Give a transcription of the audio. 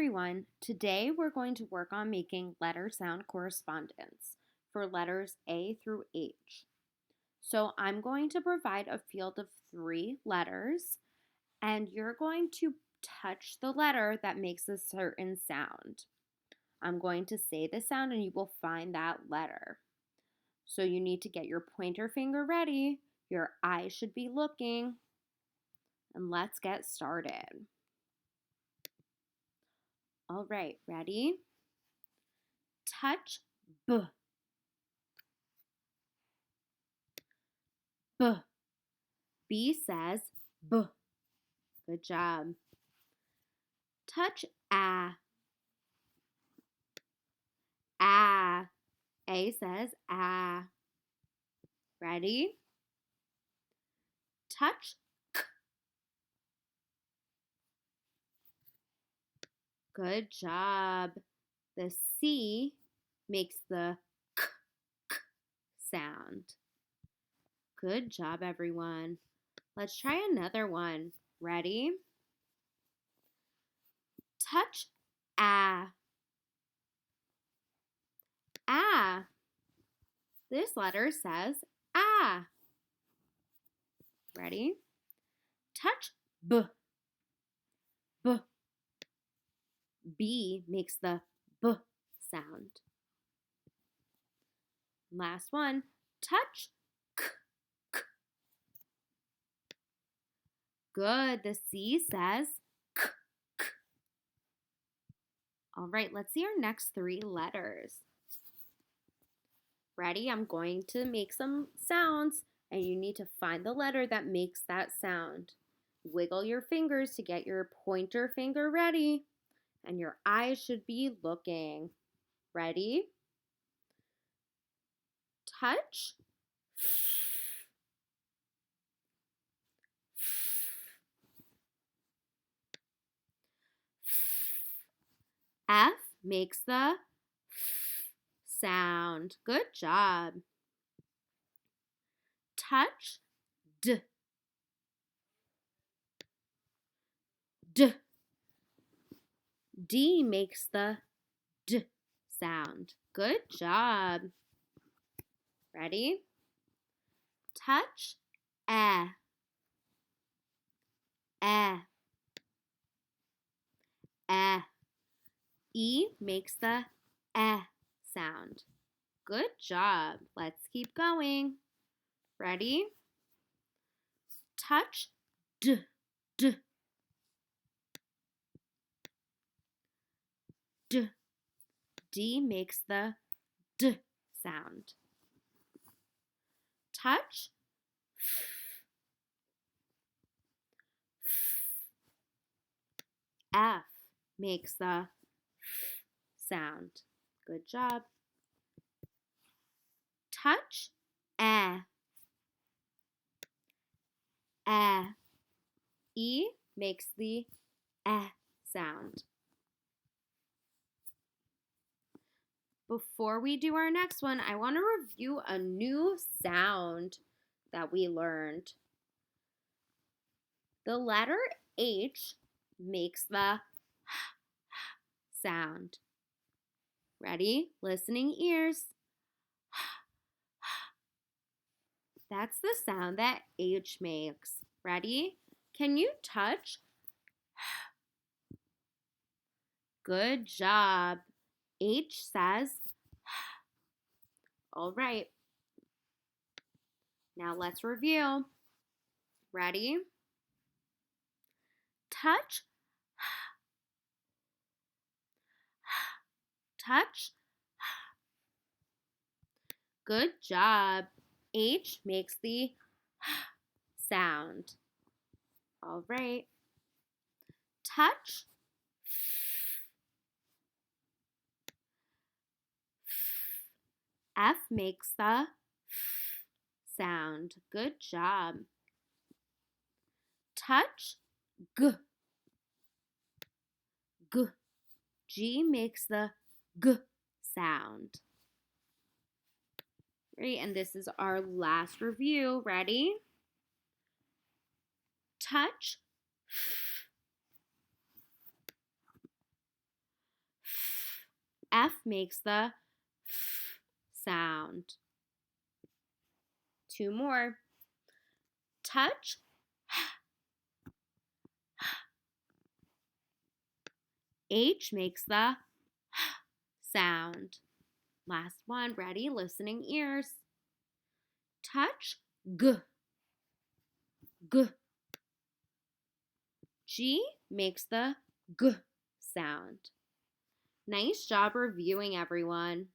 everyone. Today we're going to work on making letter sound correspondence for letters A through H. So I'm going to provide a field of 3 letters, and you're going to touch the letter that makes a certain sound. I'm going to say the sound and you will find that letter. So you need to get your pointer finger ready. Your eyes should be looking. And let's get started. All right, ready? Touch B. B. B says B. Good job. Touch A. A. A says A. Ready? Touch K. Good job. The C makes the K, K sound. Good job, everyone. Let's try another one. Ready? Touch A. A. This letter says A. Ready? Touch B. B. B makes the B sound. Last one. Touch K. K. Good. The C says K. K. All right, let's see our next 3 letters. Ready? I'm going to make some sounds, and you need to find the letter that makes that sound. Wiggle your fingers to get your pointer finger ready, and your eyes should be looking. Ready? Touch. F makes the sound. Good job. Touch D. D. D makes the D sound. Good job. Ready? Touch E. E. E. E makes the E sound. Good job. Let's keep going. Ready? Touch D. D. D. D makes the D sound. Touch F makes the sound. Good job. Touch E. E. E makes the E sound. Before we do our next one, I want to review a new sound that we learned. The letter H makes the sound. Ready? Listening ears. That's the sound that H makes. Ready? Can you touch? Good job. H says, all right. Now let's review. Ready? Touch. Touch. Good job. H makes the sound. All right. Touch. F makes the sound. Good job. Touch. G. G. G makes the G sound. Great, and this is our last review. Ready? Touch. F makes the F sound. 2 more. Touch. H makes the sound. Last one. Ready? Listening ears. Touch. G. G. G makes the G sound. Nice job reviewing, everyone.